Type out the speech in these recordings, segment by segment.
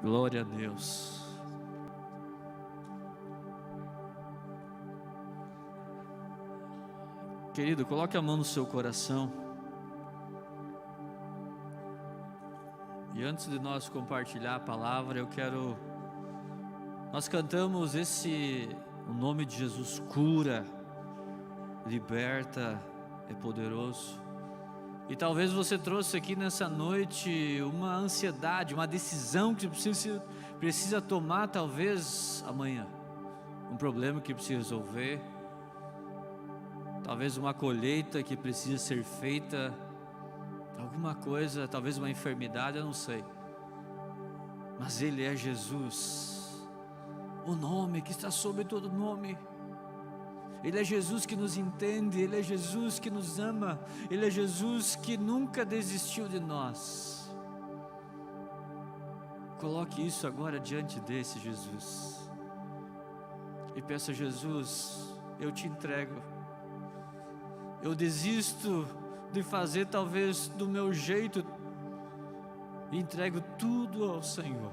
Glória a Deus. Querido, coloque a mão no seu coração. E antes de nós compartilhar a palavra, nós cantamos o nome de Jesus cura, liberta, é poderoso. E talvez você trouxe aqui nessa noite uma ansiedade, uma decisão que precisa tomar talvez amanhã. Um problema que precisa resolver. Talvez uma colheita que precisa ser feita. Alguma coisa, talvez uma enfermidade, eu não sei. Mas Ele é Jesus. O nome que está sobre todo nome. Ele é Jesus que nos entende, Ele é Jesus que nos ama, Ele é Jesus que nunca desistiu de nós. Coloque isso agora diante desse Jesus e peça: Jesus, eu te entrego. Eu desisto de fazer talvez do meu jeito, entrego tudo ao Senhor,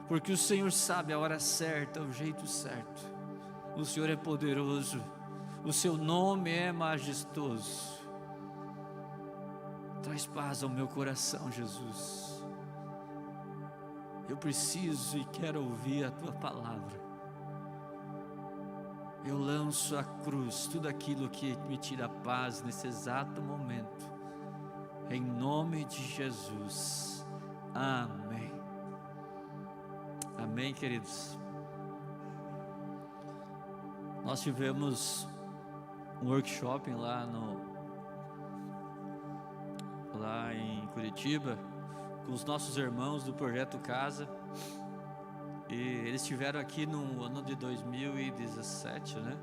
porque o Senhor sabe a hora certa, o jeito certo. O Senhor é poderoso, o seu nome é majestoso. Traz paz ao meu coração, Jesus. Eu preciso e quero ouvir a tua palavra. Eu lanço à cruz tudo aquilo que me tira a paz nesse exato momento, em nome de Jesus. Amém. Amém, queridos. Nós tivemos um workshop lá em Curitiba, com os nossos irmãos do Projeto Casa, e eles estiveram aqui no ano de 2017, né?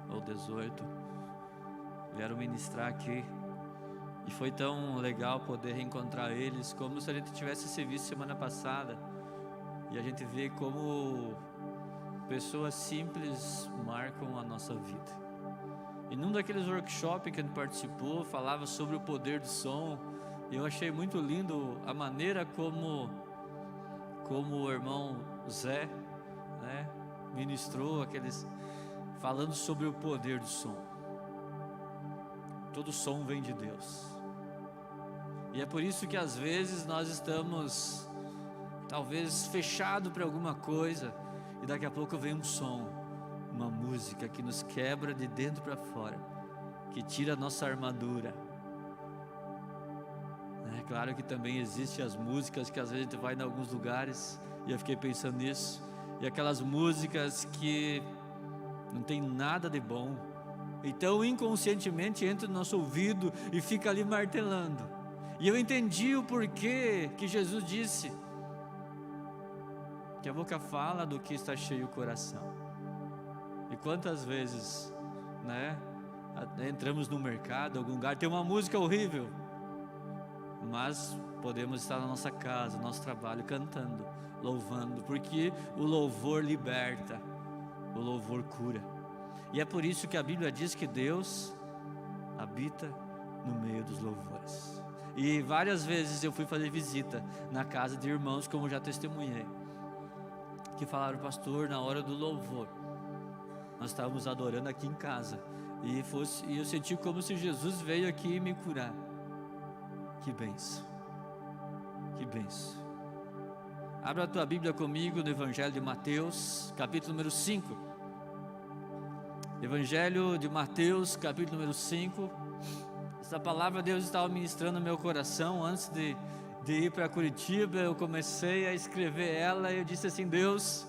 Ou 18, vieram ministrar aqui, e foi tão legal poder reencontrar eles, como se a gente tivesse se visto semana passada, e a gente vê como pessoas simples marcam a nossa vida. E num daqueles workshops que a gente participou, falava sobre o poder do som. E eu achei muito lindo a maneira como o irmão Zé, né, ministrou falando sobre o poder do som. Todo som vem de Deus. E é por isso que às vezes nós estamos talvez fechados para alguma coisa, e daqui a pouco vem um som, uma música que nos quebra de dentro para fora, que tira a nossa armadura. É claro que também existem as músicas que às vezes a gente vai em alguns lugares, e eu fiquei pensando nisso, e aquelas músicas que não tem nada de bom, então inconscientemente entra no nosso ouvido e fica ali martelando. E eu entendi o porquê que Jesus disse que a boca fala do que está cheio o coração. E quantas vezes, né, entramos no mercado, algum lugar, tem uma música horrível, mas podemos estar na nossa casa, no nosso trabalho, cantando, louvando, porque o louvor liberta, o louvor cura. E é por isso que a Bíblia diz que Deus habita no meio dos louvores. E várias vezes eu fui fazer visita na casa de irmãos, como já testemunhei, que falaram: pastor, na hora do louvor nós estávamos adorando aqui em casa, e eu senti como se Jesus veio aqui me curar. Que bênção, que bênção. Abra a tua Bíblia comigo no Evangelho de Mateus, capítulo número 5. Evangelho de Mateus, capítulo número 5. Essa palavra Deus estava ministrando no meu coração antes de ir para Curitiba. Eu comecei a escrever ela e eu disse assim: Deus,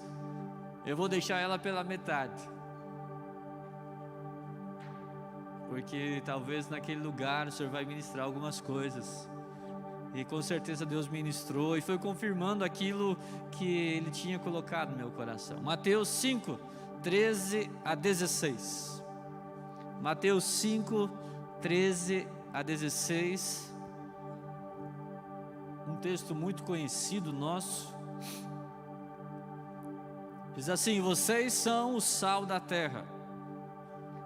eu vou deixar ela pela metade, porque talvez naquele lugar o Senhor vai ministrar algumas coisas, e com certeza Deus ministrou e foi confirmando aquilo que Ele tinha colocado no meu coração. Mateus 5, 13 a 16. Mateus 5, 13 a 16. Um texto muito conhecido nosso. Diz assim: vocês são o sal da terra,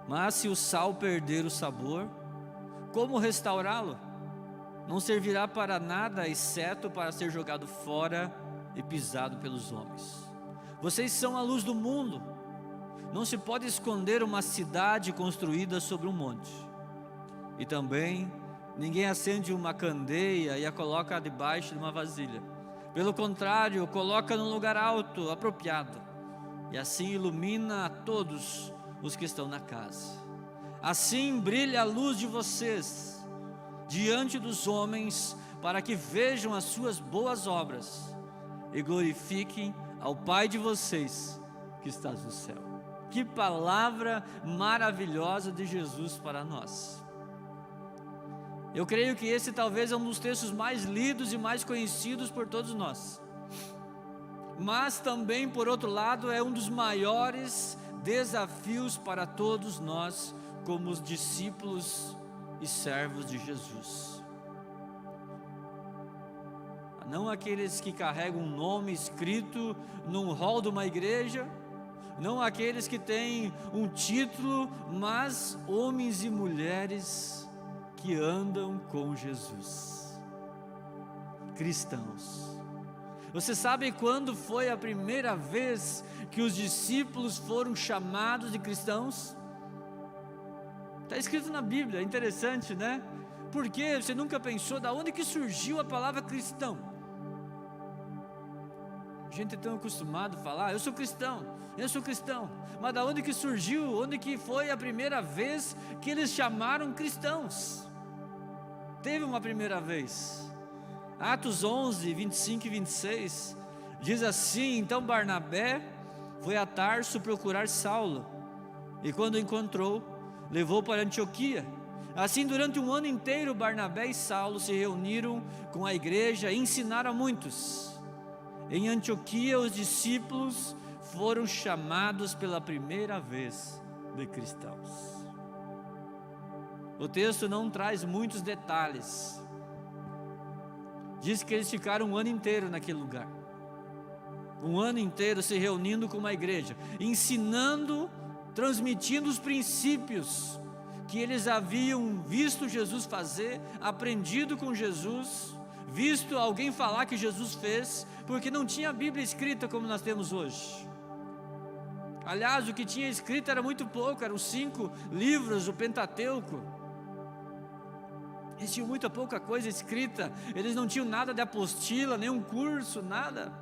mas se o sal perder o sabor, como restaurá-lo? Não servirá para nada, exceto para ser jogado fora e pisado pelos homens. Vocês são a luz do mundo. Não se pode esconder uma cidade construída sobre um monte. E também ninguém acende uma candeia e a coloca debaixo de uma vasilha. Pelo contrário, coloca num lugar alto, apropriado, e assim ilumina a todos os que estão na casa. Assim brilha a luz de vocês diante dos homens, para que vejam as suas boas obras e glorifiquem ao Pai de vocês que está no céu. Que palavra maravilhosa de Jesus para nós. Eu creio que esse talvez é um dos textos mais lidos e mais conhecidos por todos nós. Mas também, por outro lado, é um dos maiores desafios para todos nós, como os discípulos e servos de Jesus. Não aqueles que carregam um nome escrito num hall de uma igreja, não aqueles que têm um título, mas homens e mulheres que andam com Jesus, cristãos. Você sabe quando foi a primeira vez que os discípulos foram chamados de cristãos? Está escrito na Bíblia, é interessante, né? Porque você nunca pensou de onde que surgiu a palavra cristão? A gente é tão acostumado a falar, eu sou cristão, mas da onde que surgiu, onde que foi a primeira vez que eles chamaram cristãos? Teve uma primeira vez. Atos 11, 25 e 26, diz assim: então Barnabé foi a Tarso procurar Saulo, e quando o encontrou, levou para Antioquia. Assim, durante um ano inteiro, Barnabé e Saulo se reuniram com a igreja e ensinaram a muitos. Em Antioquia, os discípulos foram chamados pela primeira vez de cristãos. O texto não traz muitos detalhes. Diz que eles ficaram um ano inteiro naquele lugar, um ano inteiro se reunindo com uma igreja, ensinando, transmitindo os princípios que eles haviam visto Jesus fazer, aprendido com Jesus, visto alguém falar que Jesus fez, porque não tinha a Bíblia escrita como nós temos hoje. Aliás, o que tinha escrito era muito pouco, eram 5 livros, o Pentateuco. Eles tinham muita pouca coisa escrita, eles não tinham nada de apostila, nenhum curso, nada.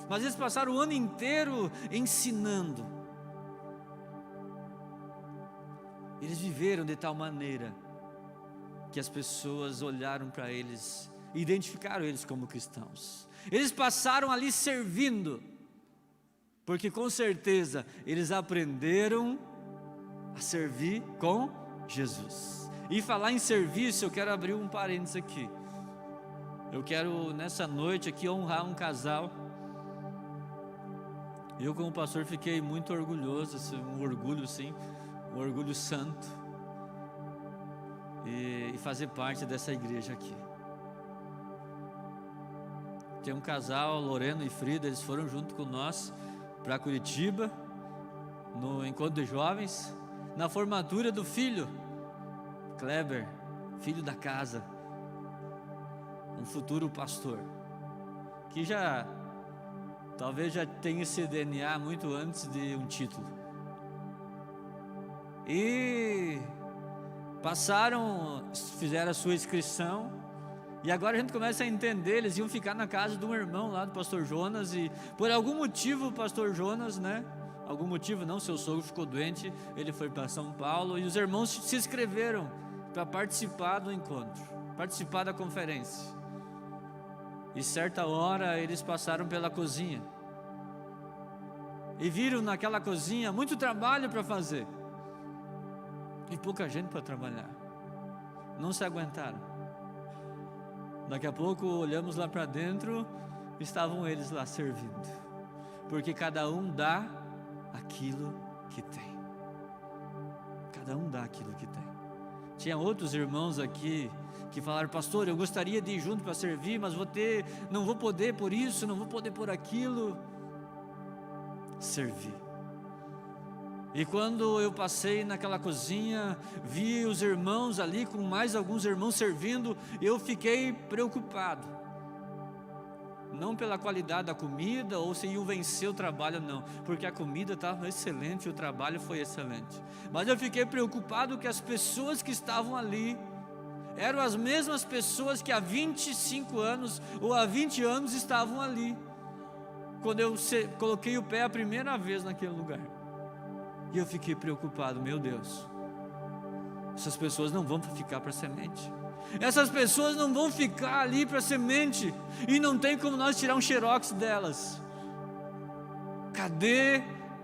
Mas eles passaram o ano inteiro ensinando. Eles viveram de tal maneira que as pessoas olharam para eles e identificaram eles como cristãos. Eles passaram ali servindo, porque com certeza eles aprenderam a servir com Jesus. E falar em serviço, eu quero abrir um parênteses aqui. Eu quero nessa noite aqui honrar um casal. Eu como pastor fiquei muito orgulhoso, um orgulho sim, um orgulho santo, e fazer parte dessa igreja aqui. Tem um casal, Lorena e Frida, eles foram junto com nós para Curitiba, no encontro de jovens, na formatura do filho Kleber, filho da casa, um futuro pastor, que talvez já tenha esse DNA muito antes de um título. E fizeram a sua inscrição, e agora a gente começa a entender, eles iam ficar na casa de um irmão lá do pastor Jonas, e por algum motivo o pastor Jonas, algum motivo não, seu sogro ficou doente, ele foi para São Paulo, e os irmãos se inscreveram para participar do encontro, participar da conferência. E certa hora eles passaram pela cozinha e viram naquela cozinha muito trabalho para fazer e pouca gente para trabalhar. Não se aguentaram. Daqui a pouco olhamos lá para dentro, estavam eles lá servindo, porque cada um dá aquilo que tem. Cada um dá aquilo que tem. Tinha outros irmãos aqui que falaram: pastor, eu gostaria de ir junto para servir, mas não vou poder por isso, não vou poder por aquilo. Servir. E quando eu passei naquela cozinha, vi os irmãos ali com mais alguns irmãos servindo, eu fiquei preocupado. Não pela qualidade da comida ou se iam vencer o trabalho, não, porque a comida estava excelente e o trabalho foi excelente. Mas eu fiquei preocupado que as pessoas que estavam ali eram as mesmas pessoas que há 25 anos ou há 20 anos estavam ali, quando eu coloquei o pé a primeira vez naquele lugar. E eu fiquei preocupado, meu Deus, essas pessoas não vão ficar para semente. Essas pessoas não vão ficar ali para semente, e não tem como nós tirar um xerox delas. Cadê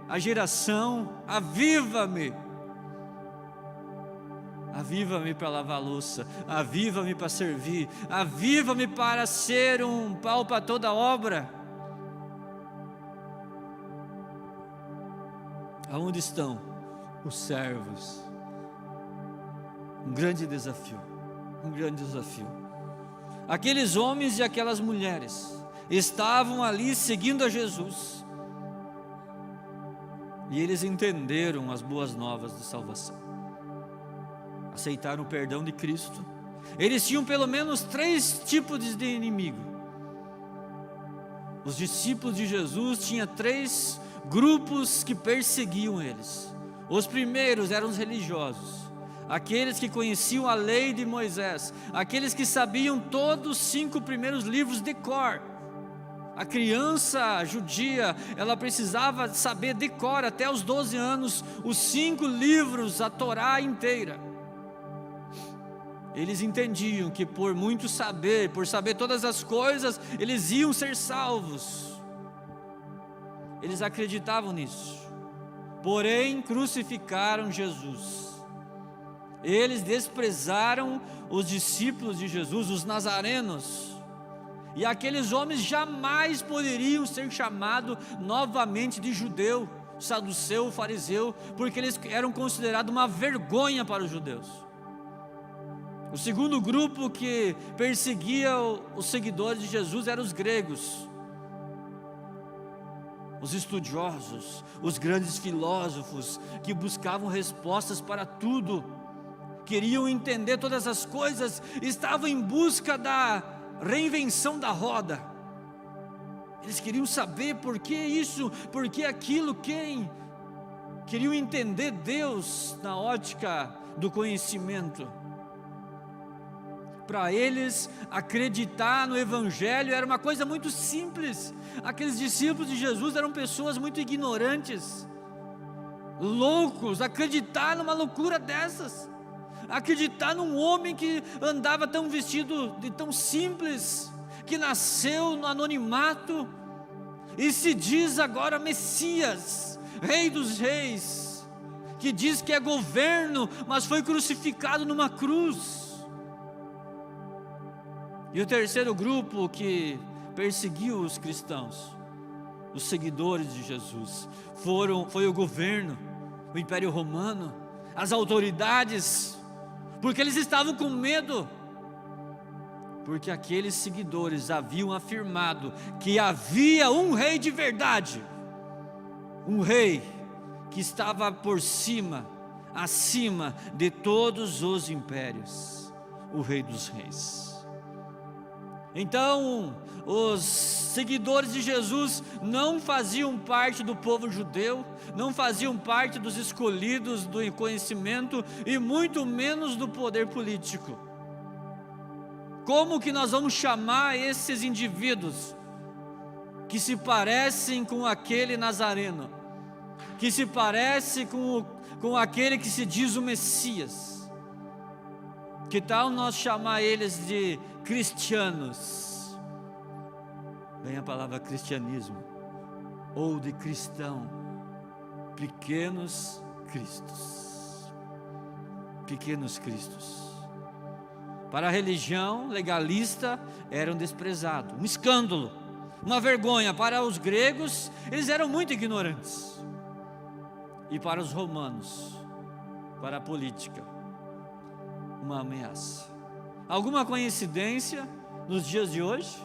a geração? Aviva-me! Aviva-me para lavar a louça, aviva-me para servir, aviva-me para ser um pau para toda obra. Aonde estão os servos? Um grande desafio. Um grande desafio. Aqueles homens e aquelas mulheres estavam ali seguindo a Jesus, e eles entenderam as boas novas de salvação, aceitaram o perdão de Cristo. Eles tinham pelo menos 3 tipos de inimigo. Os discípulos de Jesus tinham 3 grupos que perseguiam eles. Os primeiros eram os religiosos, aqueles que conheciam a lei de Moisés, aqueles que sabiam todos os 5 primeiros livros de cor. A criança judia, ela precisava saber de cor até os 12 anos, os 5 livros, a Torá inteira. Eles entendiam que por muito saber, por saber todas as coisas, eles iam ser salvos. Eles acreditavam nisso. Porém, crucificaram Jesus. Eles desprezaram os discípulos de Jesus, os nazarenos, e aqueles homens jamais poderiam ser chamados novamente de judeu, saduceu, fariseu, porque eles eram considerados uma vergonha para os judeus. O segundo grupo que perseguia os seguidores de Jesus eram os gregos, os estudiosos, os grandes filósofos, que buscavam respostas para tudo, queriam entender todas as coisas, estavam em busca da reinvenção da roda. Eles queriam saber por que isso, por que aquilo, quem. Queriam entender Deus na ótica do conhecimento. Para eles, acreditar no Evangelho era uma coisa muito simples. Aqueles discípulos de Jesus eram pessoas muito ignorantes, loucos. Acreditar numa loucura dessas, acreditar num homem que andava tão vestido de tão simples, que nasceu no anonimato e se diz agora Messias, Rei dos Reis, que diz que é governo, mas foi crucificado numa cruz. E o terceiro grupo que perseguiu os cristãos, os seguidores de Jesus, foi o governo, o Império Romano, as autoridades, porque eles estavam com medo, porque aqueles seguidores haviam afirmado que havia um rei de verdade, um rei que estava por cima, acima de todos os impérios, o Rei dos Reis. Então, os seguidores de Jesus não faziam parte do povo judeu, não faziam parte dos escolhidos do conhecimento e muito menos do poder político. Como que nós vamos chamar esses indivíduos que se parecem com aquele nazareno, que se parece com aquele que se diz o Messias? Que tal nós chamar eles de cristianos? Vem a palavra cristianismo, ou de cristão, pequenos cristos. Pequenos cristos. Para a religião legalista eram desprezados, um escândalo, uma vergonha. Para os gregos, eles eram muito ignorantes. E para os romanos, para a política, uma ameaça. Alguma coincidência nos dias de hoje?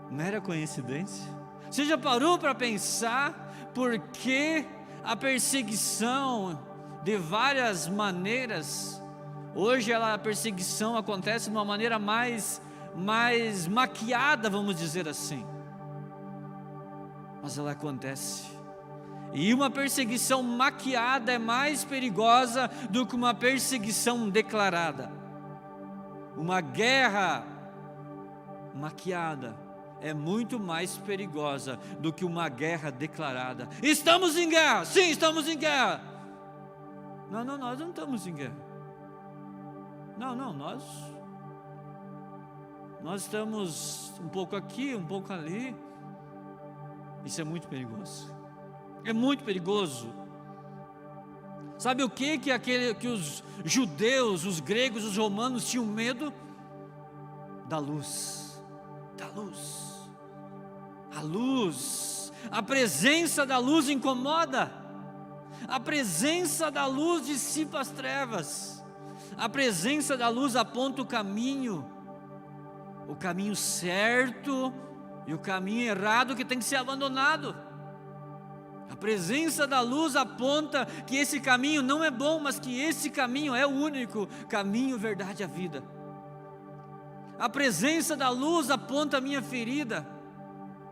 Mera coincidência? Você já parou para pensar por que a perseguição de várias maneiras? Hoje a perseguição acontece de uma maneira mais mais maquiada, vamos dizer assim. Mas ela acontece. E uma perseguição maquiada é mais perigosa do que uma perseguição declarada. Uma guerra maquiada é muito mais perigosa do que uma guerra declarada. Estamos em guerra, sim, estamos em guerra. Não, nós não estamos em guerra. Não, nós estamos um pouco aqui, um pouco ali. Isso é muito perigoso. É muito perigoso. Sabe o que os judeus, os gregos, os romanos tinham medo? Da luz. Da luz. A luz. A presença da luz incomoda. A presença da luz dissipa as trevas. A presença da luz aponta o caminho certo e o caminho errado que tem que ser abandonado. A presença da luz aponta que esse caminho não é bom, mas que esse caminho é o único caminho, verdade e a vida. A presença da luz aponta a minha ferida,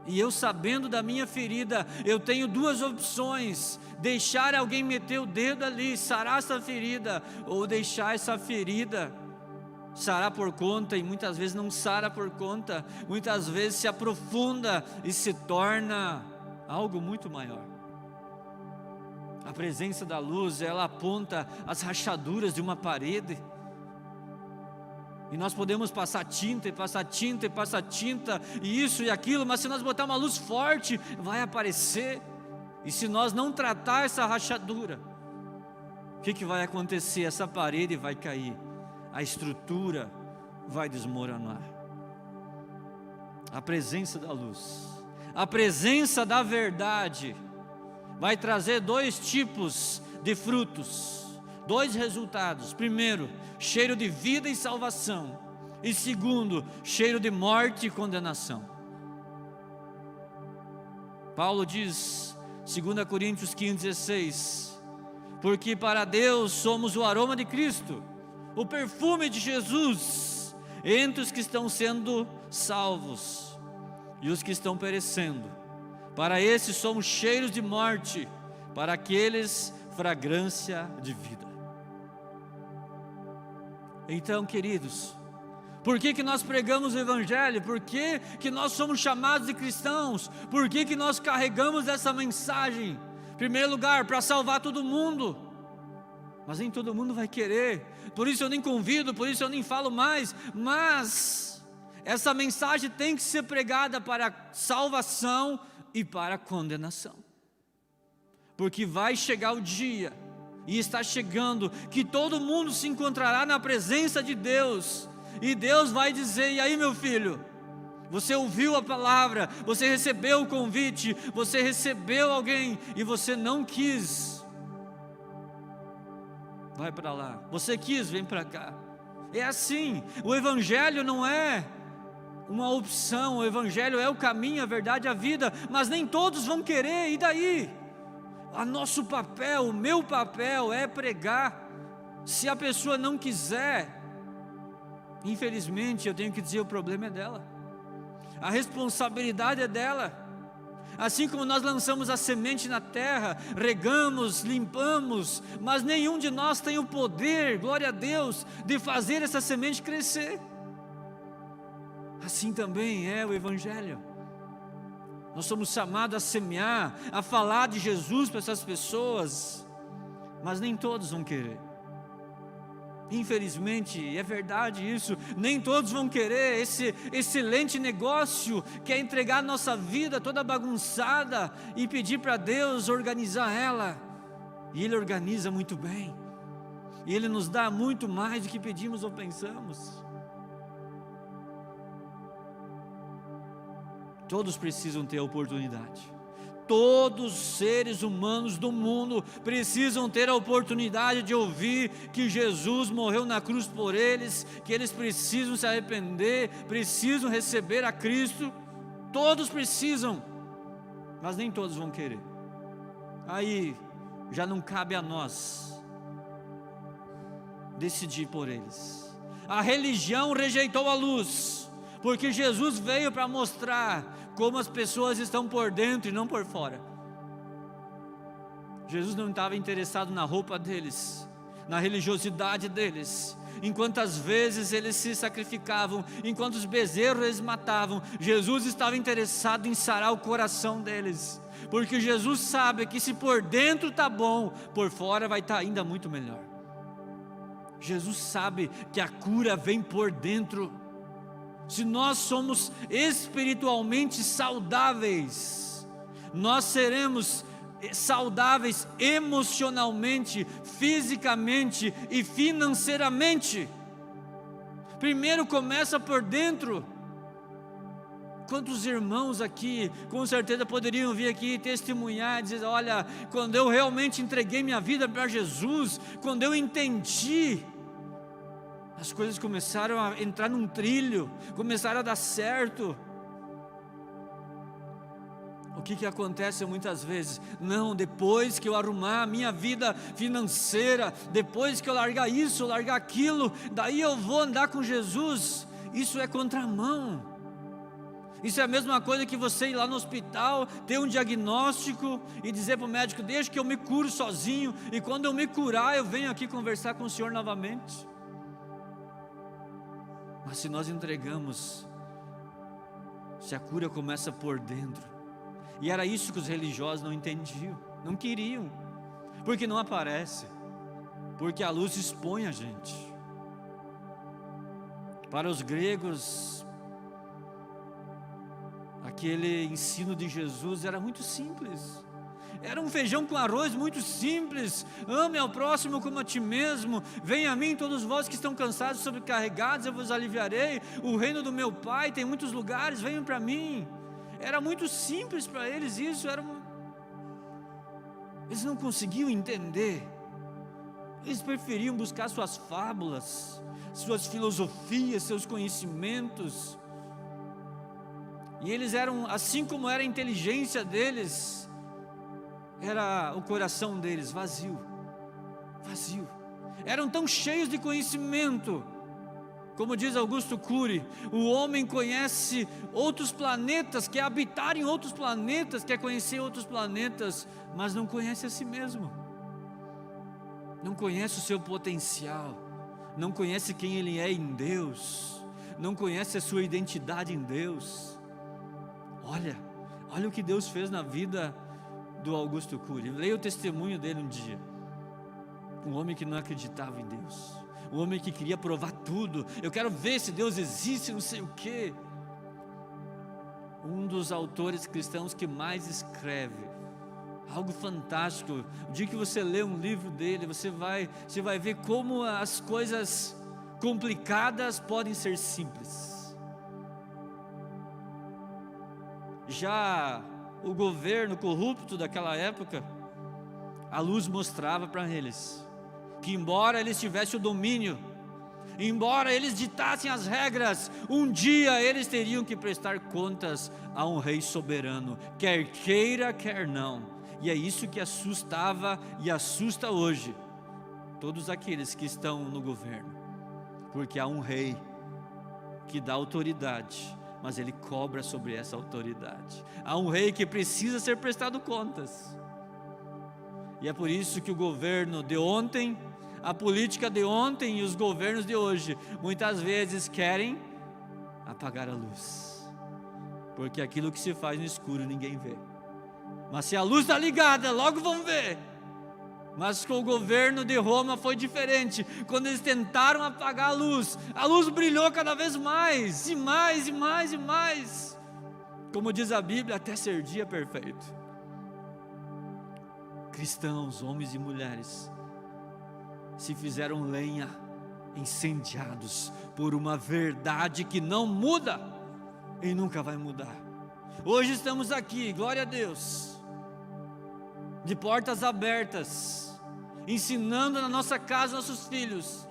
e eu, sabendo da minha ferida, eu tenho duas opções: deixar alguém meter o dedo ali, sarar essa ferida, ou deixar essa ferida sarar por conta, e muitas vezes não sara por conta, muitas vezes se aprofunda e se torna algo muito maior. A presença da luz, ela aponta as rachaduras de uma parede, e nós podemos passar tinta, e passar tinta, e passar tinta, e isso e aquilo, mas se nós botar uma luz forte, vai aparecer. E se nós não tratar essa rachadura, o que vai acontecer? Essa parede vai cair, a estrutura vai desmoronar. A presença da luz, a presença da verdade, vai trazer dois tipos de frutos, dois resultados. Primeiro, cheiro de vida e salvação, e segundo, cheiro de morte e condenação. Paulo diz, 2 Coríntios 15:16, porque para Deus somos o aroma de Cristo, o perfume de Jesus, entre os que estão sendo salvos e os que estão perecendo. Para esses somos cheiros de morte, para aqueles fragrância de vida. Então, queridos, por que nós pregamos o Evangelho? Por que nós somos chamados de cristãos? Por que nós carregamos essa mensagem? Em primeiro lugar, para salvar todo mundo, mas nem todo mundo vai querer, por isso eu nem convido, por isso eu nem falo mais, mas essa mensagem tem que ser pregada para salvação e para condenação, porque vai chegar o dia, e está chegando, que todo mundo se encontrará na presença de Deus, e Deus vai dizer: e aí, meu filho, você ouviu a palavra, você recebeu o convite, você recebeu alguém, e você não quis, vai para lá. Você quis, vem para cá. É assim, o Evangelho não é uma opção, o Evangelho é o caminho, a verdade, a vida, mas nem todos vão querer, e daí? O nosso papel, o meu papel é pregar. Se a pessoa não quiser, infelizmente eu tenho que dizer, o problema é dela, a responsabilidade é dela. Assim como nós lançamos a semente na terra, regamos, limpamos, mas nenhum de nós tem o poder, glória a Deus, de fazer essa semente crescer. Assim também é o Evangelho. Nós somos chamados a semear, a falar de Jesus para essas pessoas, mas nem todos vão querer. Infelizmente, é verdade isso, nem todos vão querer esse excelente negócio que é entregar nossa vida toda bagunçada e pedir para Deus organizar ela, e Ele organiza muito bem, e Ele nos dá muito mais do que pedimos ou pensamos. Todos precisam ter a oportunidade. Todos os seres humanos do mundo precisam ter a oportunidade de ouvir que Jesus morreu na cruz por eles, que eles precisam se arrepender, precisam receber a Cristo. Todos precisam, mas nem todos vão querer. Aí já não cabe a nós decidir por eles. A religião rejeitou a luz, porque Jesus veio para mostrar como as pessoas estão por dentro e não por fora. Jesus não estava interessado na roupa deles, na religiosidade deles, em quantas vezes eles se sacrificavam, em quantos bezerros eles matavam. Jesus estava interessado em sarar o coração deles, porque Jesus sabe que se por dentro está bom, por fora vai estar ainda muito melhor. Jesus sabe que a cura vem por dentro. Se nós somos espiritualmente saudáveis, nós seremos saudáveis emocionalmente, fisicamente e financeiramente. Primeiro começa por dentro. Quantos irmãos aqui com certeza poderiam vir aqui testemunhar e dizer: olha, quando eu realmente entreguei minha vida para Jesus, quando eu entendi, as coisas começaram a entrar num trilho, começaram a dar certo. O que acontece muitas vezes? Não, depois que eu arrumar a minha vida financeira, depois que eu largar isso, largar aquilo, daí eu vou andar com Jesus. Isso é contramão. Isso é a mesma coisa que você ir lá no hospital, ter um diagnóstico e dizer para o médico: deixa que eu me curo sozinho, e quando eu me curar eu venho aqui conversar com o Senhor novamente. Mas se nós entregamos, se a cura começa por dentro, e era isso que os religiosos não entendiam, não queriam, porque não aparece, porque a luz expõe a gente. Para os gregos, aquele ensino de Jesus era muito simples, era um feijão com arroz muito simples: ame ao próximo como a ti mesmo, venha a mim todos vós que estão cansados e sobrecarregados, eu vos aliviarei, o reino do meu Pai tem muitos lugares, venham para mim. Era muito simples para eles isso, eles não conseguiam entender, eles preferiam buscar suas fábulas, suas filosofias, seus conhecimentos, e eles eram, assim como era a inteligência deles, era o coração deles vazio, eram tão cheios de conhecimento. Como diz Augusto Cury, o homem conhece outros planetas, quer habitar em outros planetas, quer conhecer outros planetas, mas não conhece a si mesmo, não conhece o seu potencial, não conhece quem ele é em Deus, não conhece a sua identidade em Deus. Olha o que Deus fez na vida do Augusto Cury. Leia o testemunho dele um dia. Um homem que não acreditava em Deus, um homem que queria provar tudo. Eu quero ver se Deus existe, não sei o quê. Um dos autores cristãos que mais escreve, algo fantástico. O dia que você lê um livro dele, você vai ver como as coisas complicadas podem ser simples. Já o governo corrupto daquela época, a luz mostrava para eles que, embora eles tivessem o domínio, embora eles ditassem as regras, um dia eles teriam que prestar contas a um rei soberano, quer queira, quer não. E é isso que assustava e assusta hoje todos aqueles que estão no governo, porque há um rei que dá autoridade, mas ele cobra sobre essa autoridade. Há um rei que precisa ser prestado contas. E é por isso que o governo de ontem, a política de ontem e os governos de hoje, muitas vezes querem apagar a luz, porque aquilo que se faz no escuro ninguém vê, mas se a luz está ligada, logo vão ver. Mas com o governo de Roma foi diferente. Quando eles tentaram apagar a luz brilhou cada vez mais, e mais, e mais, e mais, como diz a Bíblia, até ser dia perfeito. Cristãos, homens e mulheres, se fizeram lenha, incendiados por uma verdade que não muda e nunca vai mudar. Hoje estamos aqui, glória a Deus, de portas abertas, ensinando na nossa casa nossos filhos,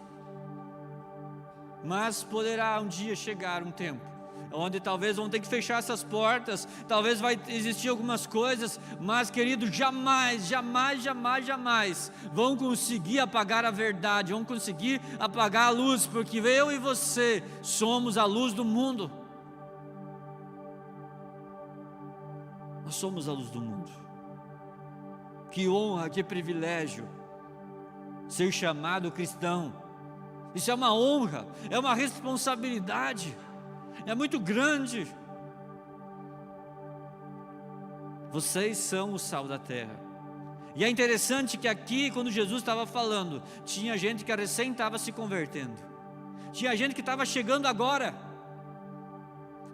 mas poderá um dia chegar um tempo onde talvez vão ter que fechar essas portas, talvez vai existir algumas coisas, mas querido, jamais, jamais, jamais, jamais vão conseguir apagar a verdade, vão conseguir apagar a luz, porque eu e você somos a luz do mundo. Nós somos a luz do mundo. Que honra, que privilégio ser chamado cristão. Isso é uma honra, é uma responsabilidade, é muito grande. Vocês são o sal da terra. E é interessante que aqui, quando Jesus estava falando, tinha gente que recém estava se convertendo, tinha gente que estava chegando agora,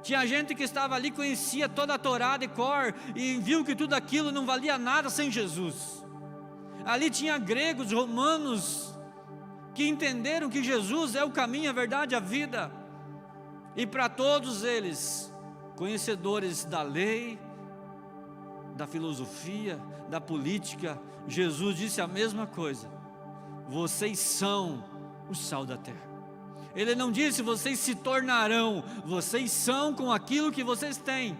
tinha gente que estava ali, conhecia toda a Torá de cor, e viu que tudo aquilo não valia nada sem Jesus. Ali tinha gregos, romanos, que entenderam que Jesus é o caminho, a verdade, a vida. E para todos eles, conhecedores da lei, da filosofia, da política, Jesus disse a mesma coisa: vocês são o sal da terra. Ele não disse vocês se tornarão, vocês são com aquilo que vocês têm.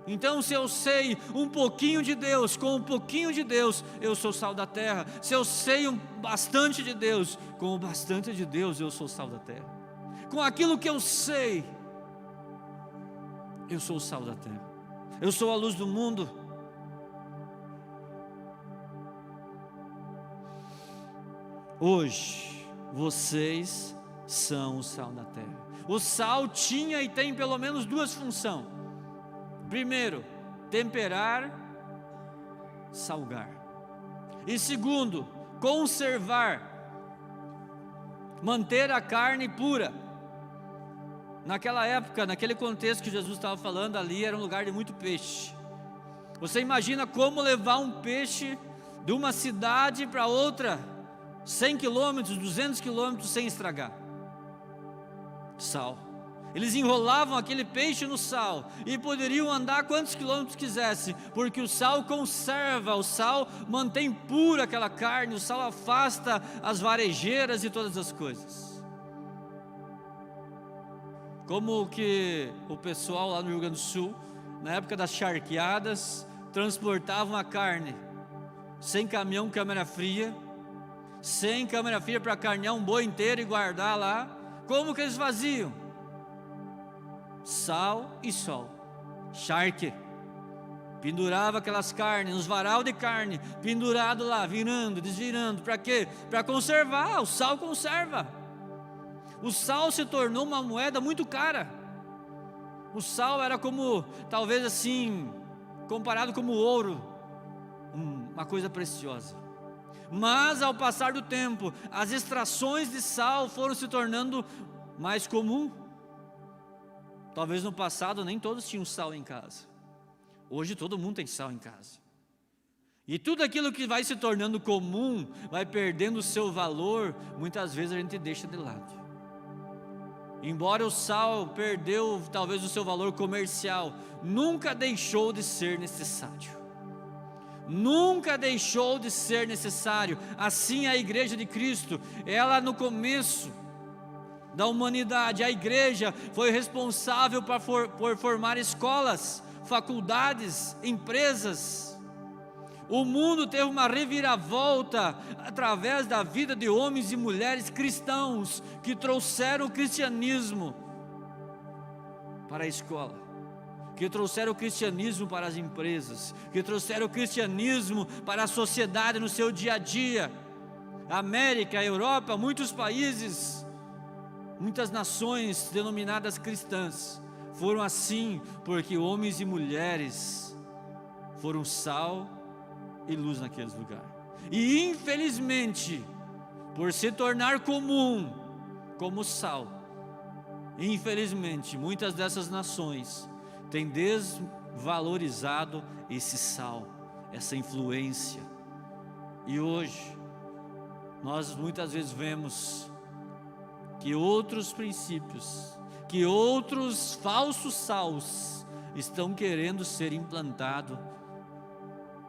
Então, se eu sei um pouquinho de Deus, com um pouquinho de Deus, eu sou sal da terra. Se eu sei bastante de Deus, com o bastante de Deus, eu sou sal da terra. Com aquilo que eu sei, eu sou o sal da terra. Eu sou a luz do mundo. Hoje, vocês são o sal da terra. O sal tinha e tem pelo menos duas funções. Primeiro, temperar, salgar. E segundo, conservar, manter a carne pura. Naquela época, naquele contexto que Jesus estava falando, ali era um lugar de muito peixe. Você imagina como levar um peixe de uma cidade para outra, 100 quilômetros, 200 quilômetros, sem estragar? Sal. Eles enrolavam aquele peixe no sal e poderiam andar quantos quilômetros quisessem, porque o sal conserva, o sal mantém pura aquela carne, o sal afasta as varejeiras e todas as coisas. Como que o pessoal lá no Rio Grande do Sul, na época das charqueadas, transportavam a carne sem caminhão câmera fria, sem câmera fria para carnear um boi inteiro e guardar lá. Como que eles faziam? Sal e sol, charque, pendurava aquelas carnes, nos varal de carne, pendurado lá, virando, desvirando, para quê? Para conservar. O sal conserva. O sal se tornou uma moeda muito cara. O sal era como, talvez assim, comparado como ouro, uma coisa preciosa. Mas ao passar do tempo, as extrações de sal foram se tornando mais comum. Talvez no passado nem todos tinham sal em casa. Hoje todo mundo tem sal em casa. E tudo aquilo que vai se tornando comum, vai perdendo o seu valor, muitas vezes a gente deixa de lado. Embora o sal perdeu talvez o seu valor comercial, nunca deixou de ser necessário. Nunca deixou de ser necessário. Assim a igreja de Cristo, ela no começo da humanidade, a igreja foi responsável por formar escolas, faculdades, empresas. O mundo teve uma reviravolta através da vida de homens e mulheres cristãos que trouxeram o cristianismo para a escola, que trouxeram o cristianismo para as empresas, que trouxeram o cristianismo para a sociedade no seu dia a dia. A América, a Europa, muitos países, muitas nações denominadas cristãs foram assim, porque homens e mulheres foram sal e luz naqueles lugares. E infelizmente, por se tornar comum como sal, infelizmente muitas dessas nações têm desvalorizado esse sal, essa influência. E hoje nós muitas vezes vemos que outros princípios, que outros falsos sals estão querendo ser implantados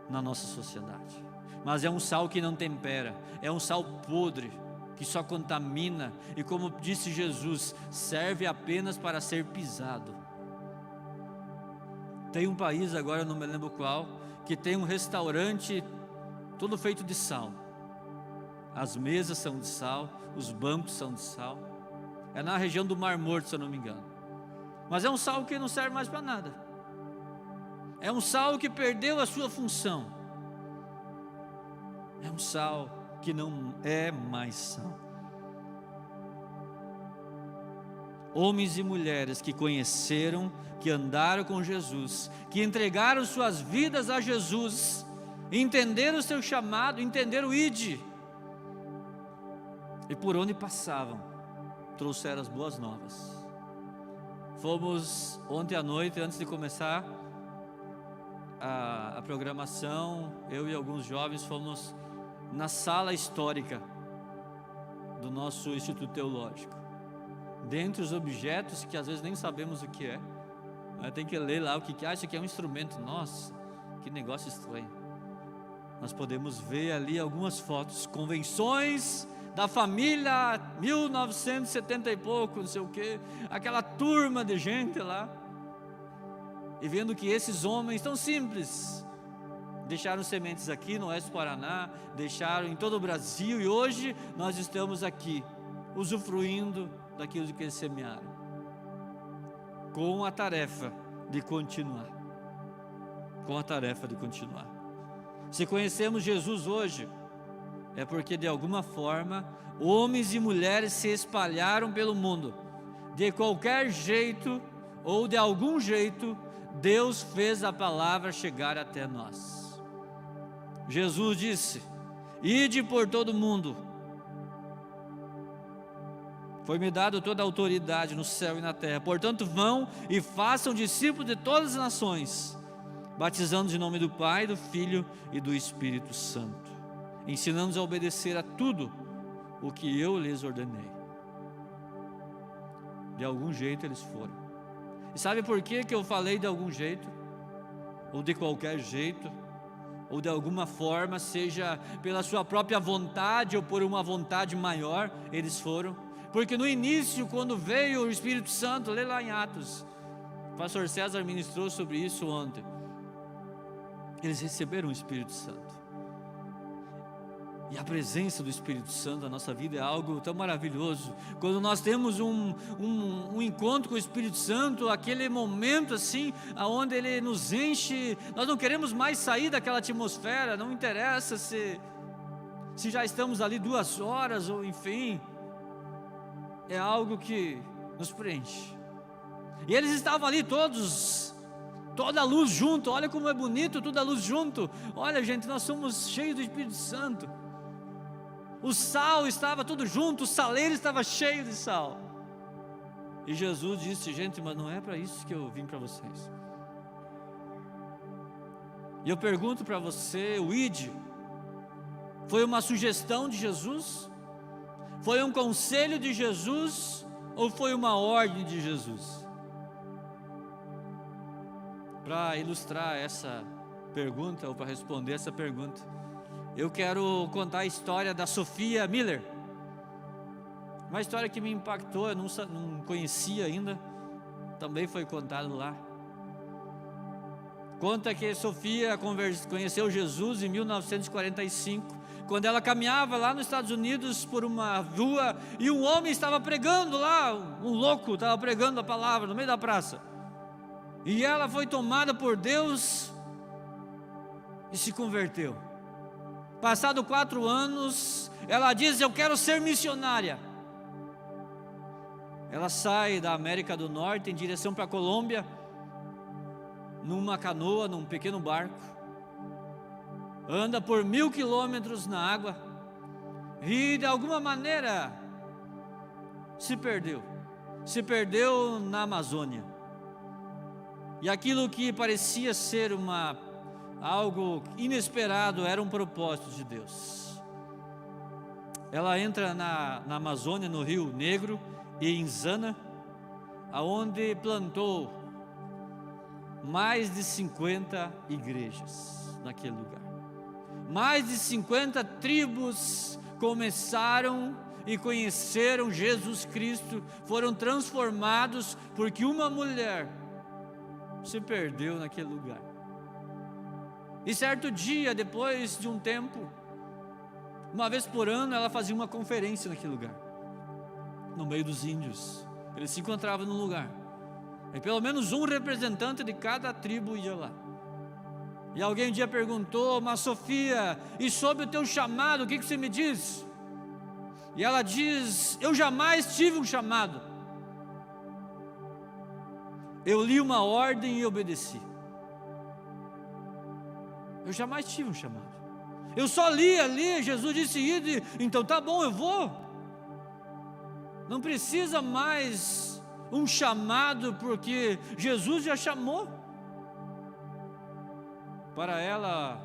na nossa sociedade. Mas é um sal que não tempera, é um sal podre, que só contamina, e como disse Jesus, serve apenas para ser pisado. Tem um país, agora não me lembro qual, que tem um restaurante todo feito de sal. As mesas são de sal, os bancos são de sal. É na região do Mar Morto, se eu não me engano. Mas é um sal que não serve mais para nada. É um sal que perdeu a sua função. É um sal que não é mais sal. Homens e mulheres que conheceram, que andaram com Jesus, que entregaram suas vidas a Jesus, entenderam o seu chamado, entenderam o ide, e por onde passavam, trouxeram as boas novas. Fomos ontem à noite, antes de começar a programação, eu e alguns jovens fomos na sala histórica do nosso Instituto Teológico. Dentre os objetos que às vezes nem sabemos o que é, tem que ler lá o que é. Isso aqui é um instrumento. Nossa, que negócio estranho. Nós podemos ver ali algumas fotos, convenções da família 1970 e pouco, não sei o que, aquela turma de gente lá, e vendo que esses homens tão simples deixaram sementes aqui no oeste do Paraná, deixaram em todo o Brasil, e hoje nós estamos aqui usufruindo daquilo que eles semearam, com a tarefa de continuar. Com a tarefa de continuar. Se conhecemos Jesus hoje, é porque de alguma forma homens e mulheres se espalharam pelo mundo. De qualquer jeito ou de algum jeito, Deus fez a palavra chegar até nós. Jesus disse: ide por todo o mundo. Foi-me dado toda a autoridade no céu e na terra. Portanto, vão e façam discípulos de todas as nações, batizando-os em nome do Pai, do Filho e do Espírito Santo, ensinando-os a obedecer a tudo o que eu lhes ordenei. De algum jeito eles foram. E sabe por que eu falei de algum jeito? Ou de qualquer jeito? Ou de alguma forma, seja pela sua própria vontade ou por uma vontade maior, eles foram? Porque no início, quando veio o Espírito Santo, lê lá em Atos, o pastor César ministrou sobre isso ontem, eles receberam o Espírito Santo. E a presença do Espírito Santo na nossa vida é algo tão maravilhoso. Quando nós temos um encontro com o Espírito Santo, aquele momento assim, onde Ele nos enche, nós não queremos mais sair daquela atmosfera, não interessa se já estamos ali 2 horas ou enfim, é algo que nos preenche. E eles estavam ali todos, toda a luz junto. Olha como é bonito, toda a luz junto. Olha, gente, nós somos cheios do Espírito Santo. O sal estava tudo junto, o saleiro estava cheio de sal. E Jesus disse: gente, mas não é para isso que eu vim para vocês. E eu pergunto para você, o ide foi uma sugestão de Jesus? Foi um conselho de Jesus? Ou foi uma ordem de Jesus? Para ilustrar essa pergunta, ou para responder essa pergunta, eu quero contar a história da Sophia Miller. Uma história que me impactou, eu não conhecia ainda, também foi contado lá. Conta que Sophia conheceu Jesus em 1945, quando ela caminhava lá nos Estados Unidos por uma rua, e um homem estava pregando lá, um louco estava pregando a palavra no meio da praça, e ela foi tomada por Deus e se converteu. Passado 4 anos, ela diz: eu quero ser missionária. Ela sai da América do Norte em direção para a Colômbia, numa canoa, num pequeno barco, anda por 1000 quilômetros na água, e de alguma maneira se perdeu na Amazônia. E aquilo que parecia ser algo inesperado era um propósito de Deus. Ela entra na Amazônia, no Rio Negro e em Zana, aonde plantou mais de 50 igrejas naquele lugar. Mais de 50 tribos começaram e conheceram Jesus Cristo, foram transformados porque uma mulher se perdeu naquele lugar. E certo dia, depois de um tempo, uma vez por ano, ela fazia uma conferência naquele lugar, no meio dos índios. Eles se encontravam num lugar, e pelo menos um representante de cada tribo ia lá. E alguém um dia perguntou: mas Sofia, e sobre o teu chamado, o que você me diz? E ela diz: eu jamais tive um chamado. Eu li uma ordem e obedeci. Eu jamais tive um chamado. Eu só li ali, Jesus disse ide, então tá bom, eu vou. Não precisa mais um chamado, porque Jesus já chamou. Para ela,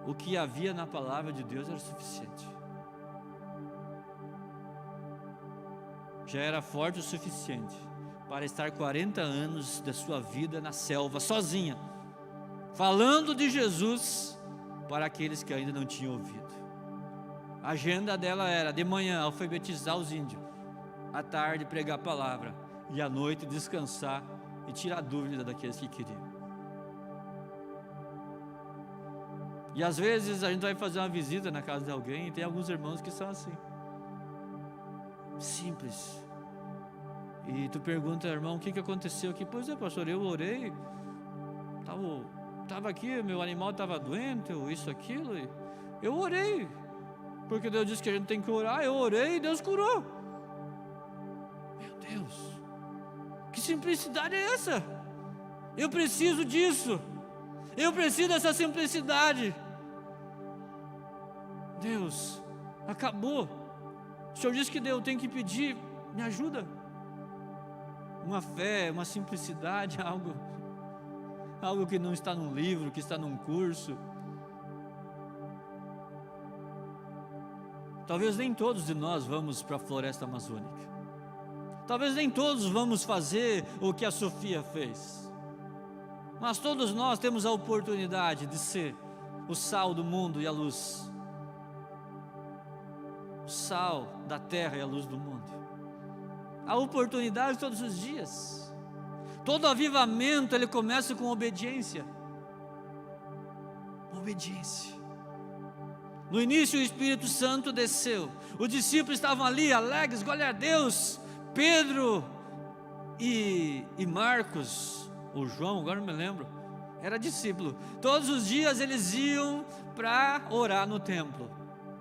o que havia na palavra de Deus era suficiente. Já era forte o suficiente para estar 40 anos da sua vida na selva, sozinha, falando de Jesus para aqueles que ainda não tinham ouvido. A agenda dela era de manhã alfabetizar os índios, à tarde pregar a palavra e à noite descansar e tirar dúvida daqueles que queriam. E às vezes a gente vai fazer uma visita na casa de alguém e tem alguns irmãos que são assim, simples. E tu pergunta: irmão, o que aconteceu aqui? Pois é, pastor, eu orei, estava aqui, meu animal estava doente, ou isso, aquilo, e eu orei, porque Deus disse que a gente tem que orar. Eu orei e Deus curou. Meu Deus, que simplicidade é essa? Eu preciso disso, eu preciso dessa simplicidade. Deus, acabou. O Senhor disse que eu tenho que pedir, me ajuda. Uma fé, uma simplicidade, algo que não está num livro, que está num curso. Talvez nem todos de nós vamos para a floresta amazônica. Talvez nem todos vamos fazer o que a Sofia fez. Mas todos nós temos a oportunidade de ser o sal do mundo e a luz. O sal da terra e a luz do mundo. A oportunidade todos os dias. Todo avivamento ele começa com obediência. Obediência. No início o Espírito Santo desceu. Os discípulos estavam ali alegres, glória a Deus. Pedro e Marcos, ou João, agora não me lembro, era discípulo. Todos os dias eles iam para orar no templo,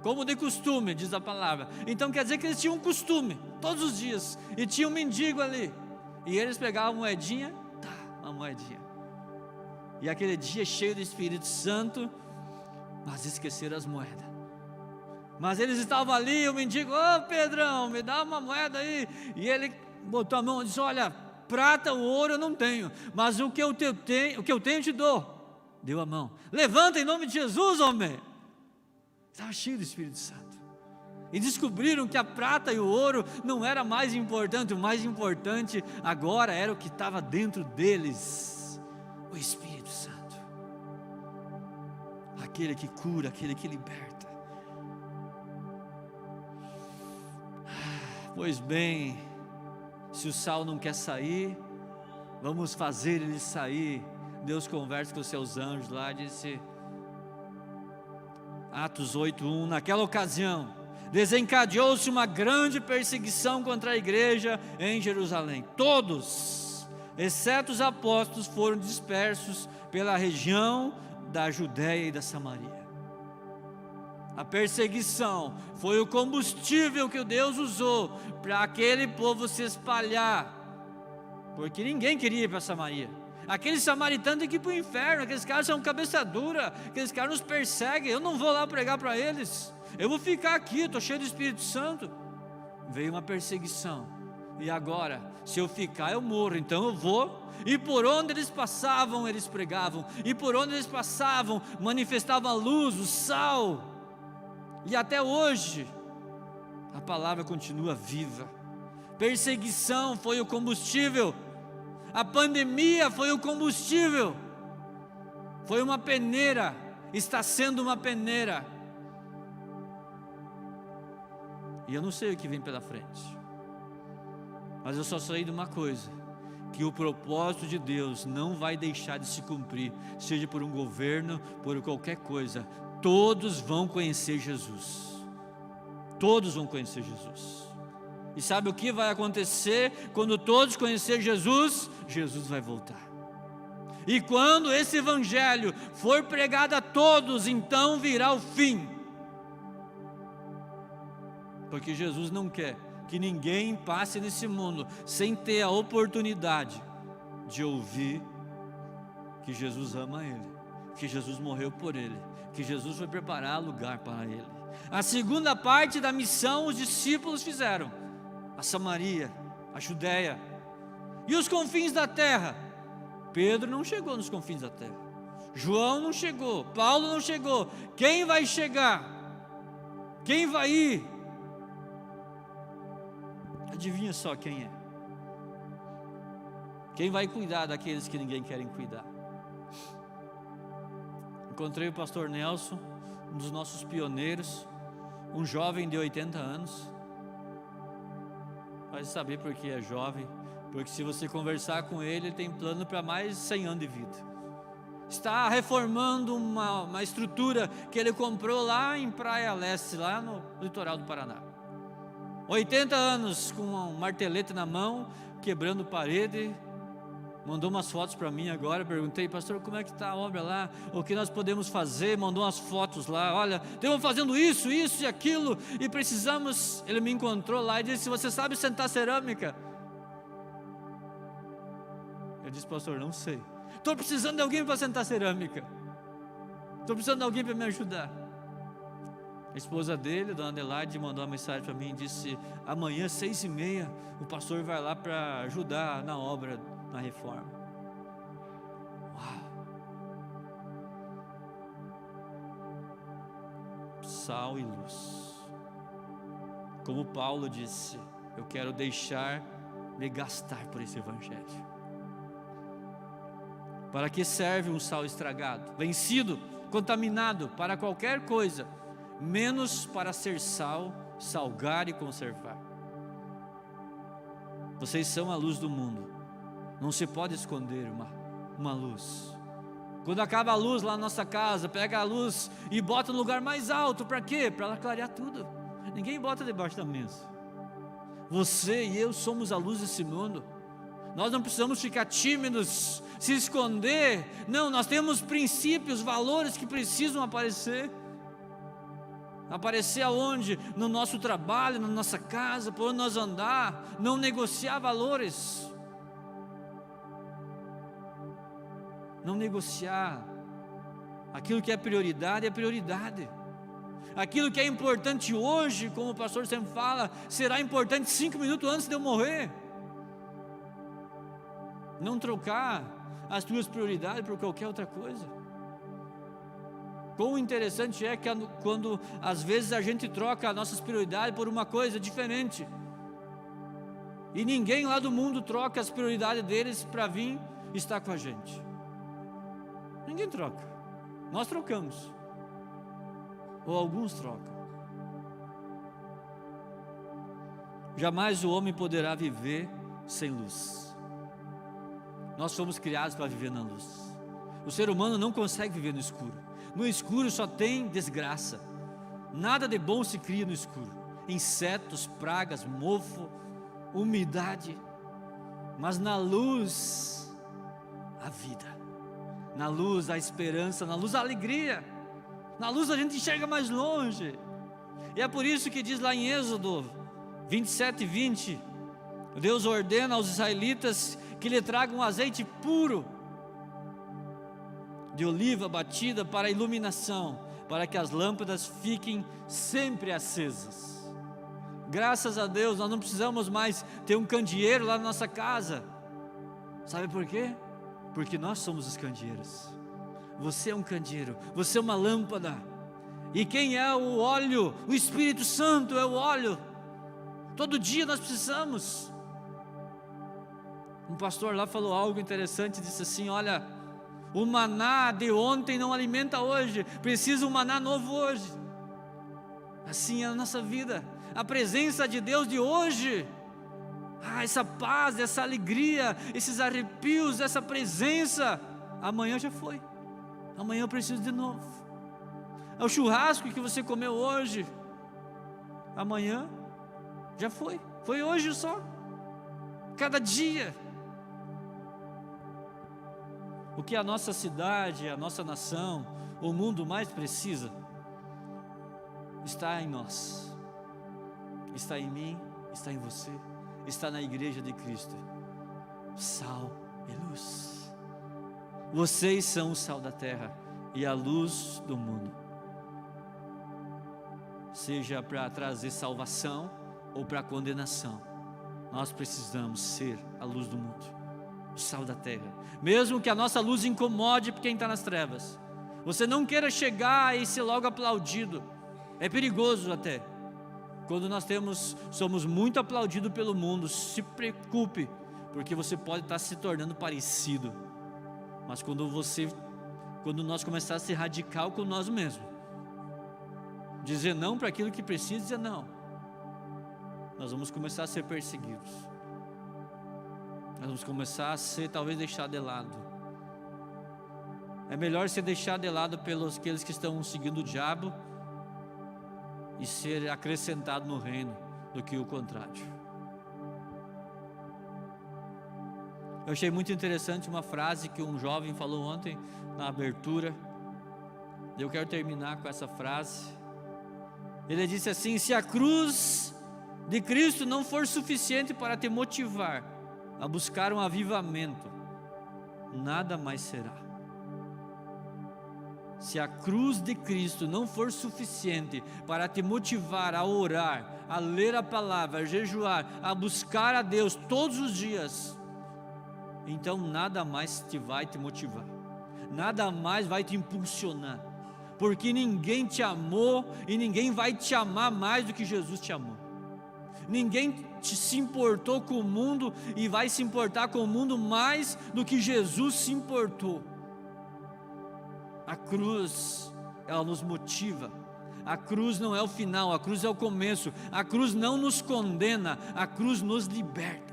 como de costume, diz a palavra. Então quer dizer que eles tinham um costume, todos os dias, e tinha um mendigo ali, e eles pegavam uma moedinha, uma moedinha, e aquele dia cheio do Espírito Santo, mas esqueceram as moedas. Mas eles estavam ali, e o mendigo: ô Pedrão, me dá uma moeda aí, e ele botou a mão e disse: olha, prata ou ouro eu não tenho, mas o que eu tenho eu te dou. Deu a mão: levanta em nome de Jesus, homem. Estava cheio do Espírito Santo. E descobriram que a prata e o ouro não era mais importante. O mais importante agora era o que estava dentro deles: o Espírito Santo. Aquele que cura, aquele que liberta. Pois bem, se o sal não quer sair, vamos fazer ele sair. Deus conversa com os seus anjos lá, disse, Atos 8:1, naquela ocasião, desencadeou-se uma grande perseguição contra a igreja em Jerusalém. Todos, exceto os apóstolos, foram dispersos pela região da Judéia e da Samaria. A perseguição foi o combustível que Deus usou para aquele povo se espalhar, porque ninguém queria ir para Samaria. Aqueles samaritanos têm que ir para o inferno, aqueles caras são cabeça dura, aqueles caras nos perseguem, eu não vou lá pregar para eles, eu vou ficar aqui, estou cheio do Espírito Santo. Veio uma perseguição, e agora, se eu ficar eu morro, então eu vou. E por onde eles passavam, eles pregavam, e por onde eles passavam, manifestavam a luz, o sal. E até hoje, a palavra continua viva. Perseguição foi o combustível, a pandemia foi o combustível, foi uma peneira, está sendo uma peneira. E eu não sei o que vem pela frente, mas eu só sei de uma coisa: que o propósito de Deus não vai deixar de se cumprir, seja por um governo, por qualquer coisa. Todos vão conhecer Jesus. Todos vão conhecer Jesus. E sabe o que vai acontecer quando todos conhecerem Jesus? Jesus vai voltar. E quando esse evangelho for pregado a todos, então virá o fim. Porque Jesus não quer que ninguém passe nesse mundo sem ter a oportunidade de ouvir que Jesus ama ele, que Jesus morreu por ele, que Jesus foi preparar lugar para ele. A segunda parte da missão os discípulos fizeram: a Samaria, a Judéia e os confins da terra. Pedro não chegou nos confins da terra, João não chegou, Paulo não chegou. Quem vai chegar? Quem vai ir? Adivinha só quem é? Quem vai cuidar daqueles que ninguém quer cuidar? Encontrei o pastor Nelson, um dos nossos pioneiros, um jovem de 80 anos. Vai saber por que é jovem, porque se você conversar com ele, ele tem plano para mais de 100 anos de vida. Está reformando uma estrutura que ele comprou lá em Praia Leste, lá no litoral do Paraná. 80 anos com um martelete na mão, quebrando parede. Mandou umas fotos para mim agora. Perguntei: pastor, como é que está a obra lá? O que nós podemos fazer? Mandou umas fotos lá. Olha, estamos fazendo isso e aquilo, e precisamos. Ele me encontrou lá e disse: você sabe sentar cerâmica? Eu disse: pastor, não sei. Estou precisando de alguém para sentar cerâmica. Estou precisando de alguém para me ajudar. A esposa dele, dona Adelaide, mandou uma mensagem para mim e disse: amanhã 6h30 o pastor vai lá para ajudar na obra, na reforma. Uau! Sal e luz. Como Paulo disse: eu quero deixar me gastar por esse evangelho. Para que serve um sal estragado, vencido, contaminado para qualquer coisa, menos para ser sal, salgar e conservar? Vocês são a luz do mundo. Não se pode esconder uma luz. Quando acaba a luz lá na nossa casa, pega a luz e bota no lugar mais alto. Para quê? Para ela clarear tudo. Ninguém bota debaixo da mesa. Você e eu somos a luz desse mundo. Nós não precisamos ficar tímidos, se esconder. Não, nós temos princípios, valores que precisam aparecer. Aparecer aonde? No nosso trabalho, na nossa casa, por onde nós andar. Não negociar valores. Não negociar. Aquilo que é prioridade é prioridade. Aquilo que é importante hoje, como o pastor sempre fala, será importante 5 minutos antes de eu morrer. Não trocar as tuas prioridades por qualquer outra coisa. Quão interessante é que quando às vezes a gente troca as nossas prioridades por uma coisa diferente. E ninguém lá do mundo troca as prioridades deles para vir estar com a gente. Ninguém troca. Nós trocamos. Ou alguns trocam. Jamais o homem poderá viver sem luz. Nós fomos criados para viver na luz. O ser humano não consegue viver no escuro. No escuro só tem desgraça. Nada de bom se cria no escuro. Insetos, pragas, mofo, umidade. Mas na luz, a vida. Na luz, a esperança. Na luz, a alegria. Na luz a gente enxerga mais longe. E é por isso que diz lá em Êxodo 27:20, Deus ordena aos israelitas que lhe tragam azeite puro de oliva batida para a iluminação, para que as lâmpadas fiquem sempre acesas. Graças a Deus nós não precisamos mais ter um candeeiro lá na nossa casa. Sabe por quê? Porque nós somos os candeeiros. Você é um candeeiro, você é uma lâmpada. E quem é o óleo? O Espírito Santo é o óleo. Todo dia nós precisamos. Um pastor lá falou algo interessante, disse assim: olha, o maná de ontem não alimenta hoje, precisa um maná novo hoje. Assim é a nossa vida. A presença de Deus de hoje, essa paz, essa alegria, esses arrepios, essa presença, amanhã já foi. Amanhã eu preciso de novo. É o churrasco que você comeu hoje, amanhã já foi. Foi hoje só. Cada dia. O que a nossa cidade, a nossa nação, o mundo mais precisa, está em nós, está em mim, está em você, está na igreja de Cristo. Sal e luz. Vocês são o sal da terra e a luz do mundo. Seja para trazer salvação ou para condenação, nós precisamos ser a luz do mundo, o sal da terra. Mesmo que a nossa luz incomode quem está nas trevas, você não queira chegar e ser logo aplaudido. É perigoso até. Quando nós somos muito aplaudidos pelo mundo, se preocupe, porque você pode estar se tornando parecido. Mas quando nós começarmos a ser radical com nós mesmos, dizer não para aquilo que precisa dizer não, nós vamos começar a ser perseguidos. Nós vamos começar a ser talvez deixado de lado. É melhor ser deixado de lado pelos aqueles que estão seguindo o diabo e ser acrescentado no reino do que o contrário. Eu achei muito interessante uma frase que um jovem falou ontem na abertura. Eu quero terminar com essa frase. Ele disse assim: se a cruz de Cristo não for suficiente para te motivar a buscar um avivamento, nada mais será. Se a cruz de Cristo não for suficiente para te motivar a orar, a ler a palavra, a jejuar, a buscar a Deus todos os dias, então nada mais vai te motivar, nada mais vai te impulsionar, porque ninguém te amou e ninguém vai te amar mais do que Jesus te amou. Ninguém se importou com o mundo e vai se importar com o mundo mais do que Jesus se importou. A cruz, ela nos motiva. A cruz não é o final, a cruz é o começo. A cruz não nos condena, a cruz nos liberta.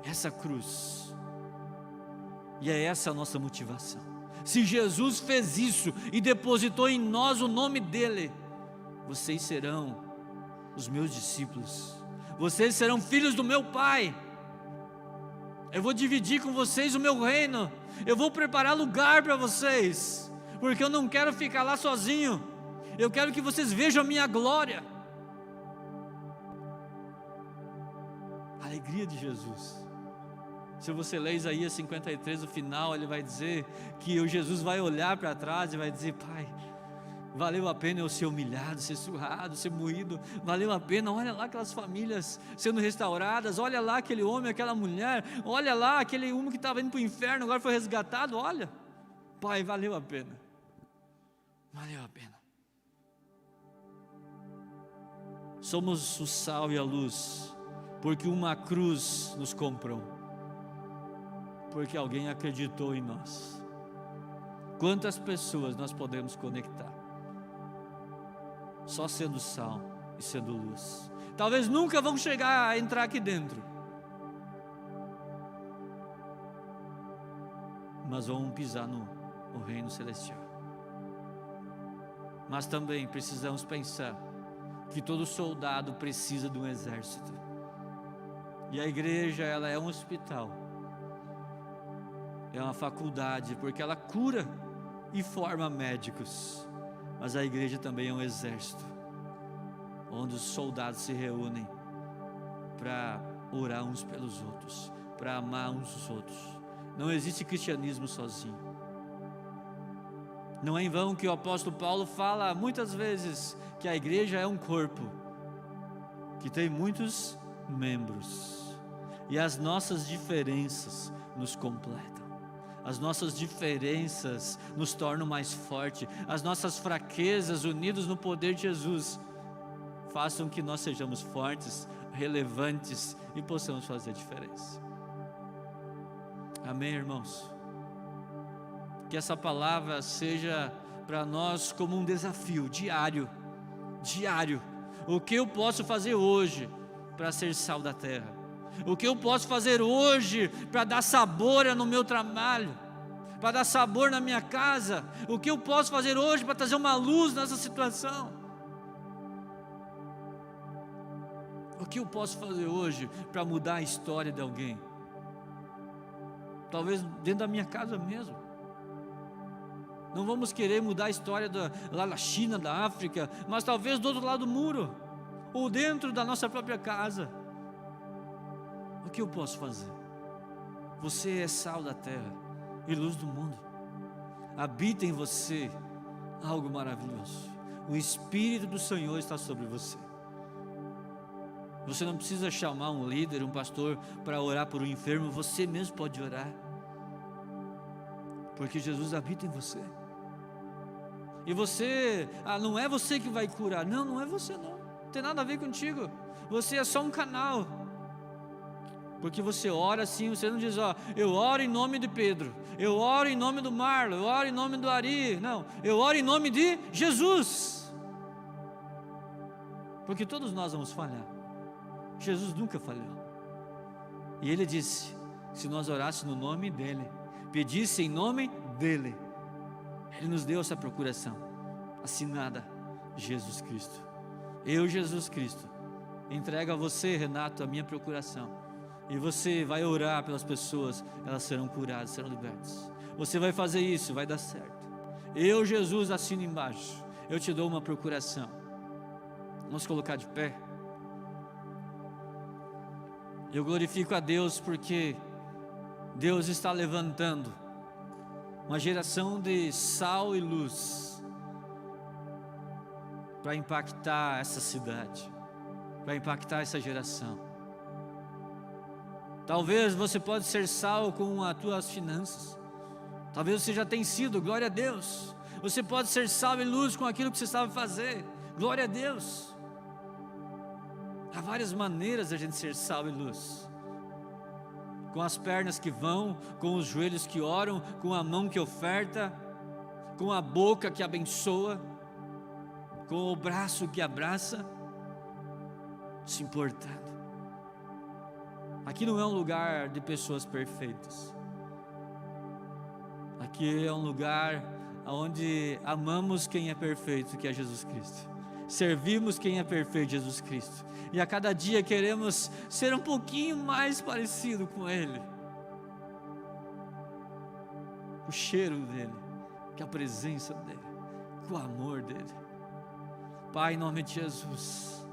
Essa cruz, e é essa a nossa motivação. Se Jesus fez isso e depositou em nós o nome dele, vocês serão os meus discípulos, vocês serão filhos do meu Pai. Eu vou dividir com vocês o meu reino, eu vou preparar lugar para vocês, porque eu não quero ficar lá sozinho, eu quero que vocês vejam a minha glória. A alegria de Jesus. Se você ler Isaías 53, no final ele vai dizer que o Jesus vai olhar para trás e vai dizer: Pai, valeu a pena eu ser humilhado, ser surrado, ser moído, valeu a pena. Olha lá aquelas famílias sendo restauradas, olha lá aquele homem, aquela mulher, olha lá aquele homem que estava indo para o inferno, agora foi resgatado. Olha, Pai, valeu a pena, valeu a pena. Somos o sal e a luz, porque uma cruz nos comprou, porque alguém acreditou em nós. Quantas pessoas nós podemos conectar só sendo sal e sendo luz? Talvez nunca vão chegar a entrar aqui dentro, mas vão pisar no reino celestial. Mas também precisamos pensar que todo soldado precisa de um exército, e a igreja, ela é um hospital, é uma faculdade, porque ela cura e forma médicos. Mas a igreja também é um exército, onde os soldados se reúnem para orar uns pelos outros, para amar uns os outros. Não existe cristianismo sozinho. Não é em vão que o apóstolo Paulo fala muitas vezes que a igreja é um corpo, que tem muitos membros, e as nossas diferenças nos completam. As nossas diferenças nos tornam mais fortes. As nossas fraquezas, unidos no poder de Jesus, façam que nós sejamos fortes, relevantes e possamos fazer a diferença. Amém, irmãos? Que essa palavra seja para nós como um desafio diário. O que eu posso fazer hoje para ser sal da terra? O que eu posso fazer hoje para dar sabor no meu trabalho, para dar sabor na minha casa? O que eu posso fazer hoje para trazer uma luz nessa situação? O que eu posso fazer hoje para mudar a história de alguém? talvez dentro da minha casa mesmo. Não vamos querer mudar a história lá da China, da África, mas talvez do outro lado do muro, ou dentro da nossa própria casa. O que eu posso fazer? Você é sal da terra e luz do mundo. Habita em você algo maravilhoso. O Espírito do Senhor está sobre você. Você não precisa chamar um líder, um pastor para orar por um enfermo. Você mesmo pode orar, porque Jesus habita em você. E você, não é você que vai curar. Não, não é você não. Não tem nada a ver contigo. Você é só um canal. Porque você ora assim, você não diz, eu oro em nome de Pedro, eu oro em nome do Marlon, eu oro em nome do Ari. Não, eu oro em nome de Jesus. Porque todos nós vamos falhar. Jesus nunca falhou. E Ele disse, se nós orássemos no nome dEle, pedisse em nome dEle, Ele nos deu essa procuração, assinada, Jesus Cristo. Eu, Jesus Cristo, entrego a você, Renato, a minha procuração. E você vai orar pelas pessoas, elas serão curadas, serão libertas. Você vai fazer isso, vai dar certo. Eu, Jesus, assino embaixo. Eu te dou uma procuração. Vamos colocar de pé. Eu glorifico a Deus porque Deus está levantando uma geração de sal e luz para impactar essa cidade, para impactar essa geração. Talvez você pode ser sal com as tuas finanças. Talvez você já tenha sido, glória a Deus. Você pode ser sal e luz com aquilo que você sabe fazer, glória a Deus. Há várias maneiras de a gente ser sal e luz. Com as pernas que vão, com os joelhos que oram, com a mão que oferta, com a boca que abençoa, com o braço que abraça, se importando. Aqui não é um lugar de pessoas perfeitas. Aqui é um lugar onde amamos quem é perfeito, que é Jesus Cristo. Servimos quem é perfeito, Jesus Cristo. E a cada dia queremos ser um pouquinho mais parecido com Ele. O cheiro dEle, que a presença dEle, com o amor dEle. Pai, em nome de Jesus,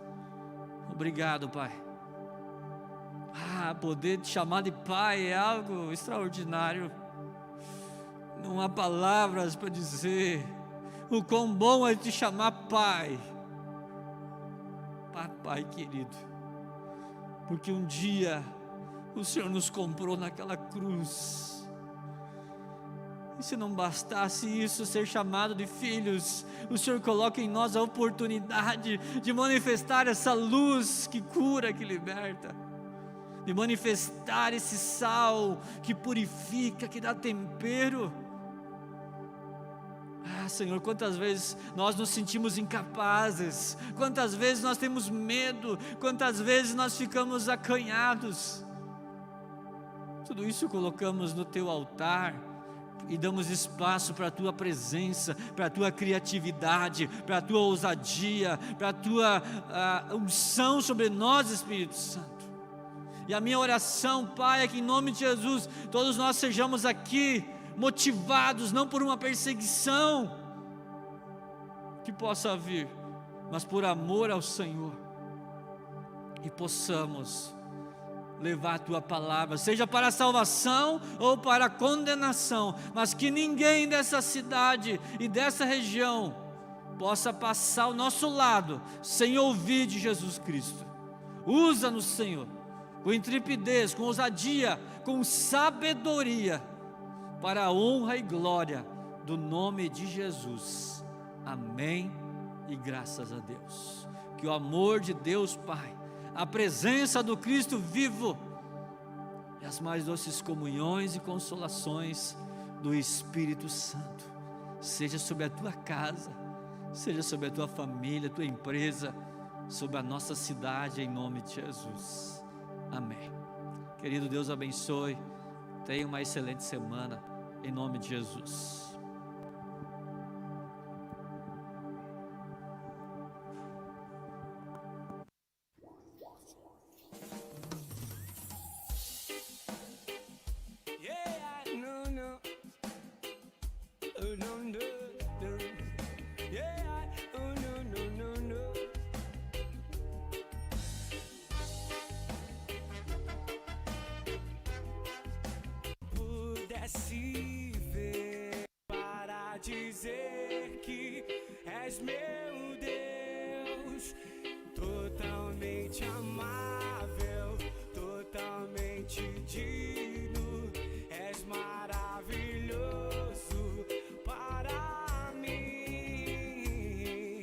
obrigado, Pai. Poder te chamar de Pai é algo extraordinário. Não há palavras para dizer o quão bom é te chamar Pai. Pai querido, porque um dia o Senhor nos comprou naquela cruz. E se não bastasse isso, ser chamado de filhos, o Senhor coloca em nós a oportunidade de manifestar essa luz que cura, que liberta, de manifestar esse sal que purifica, que dá tempero. Senhor, quantas vezes nós nos sentimos incapazes, quantas vezes nós temos medo, quantas vezes nós ficamos acanhados. Tudo isso colocamos no Teu altar e damos espaço para a Tua presença, para a Tua criatividade, para a Tua ousadia, para a Tua unção sobre nós, Espírito Santo. E a minha oração, Pai, é que em nome de Jesus, todos nós sejamos aqui motivados, não por uma perseguição que possa vir, mas por amor ao Senhor, e possamos levar a Tua palavra, seja para a salvação ou para a condenação, mas que ninguém dessa cidade e dessa região possa passar ao nosso lado sem ouvir de Jesus Cristo. Usa-nos, Senhor, com intrepidez, com ousadia, com sabedoria, para a honra e glória do nome de Jesus. Amém e graças a Deus. Que o amor de Deus Pai, a presença do Cristo vivo e as mais doces comunhões e consolações do Espírito Santo seja sobre a tua casa, seja sobre a tua família, a tua empresa, sobre a nossa cidade, em nome de Jesus. Amém. Querido, Deus abençoe. Tenha uma excelente semana, em nome de Jesus. Yeah. és meu Deus, totalmente amável, totalmente digno, és maravilhoso para mim.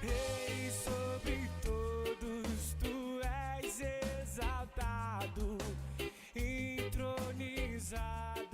Rei sobre todos, tu és exaltado, entronizado.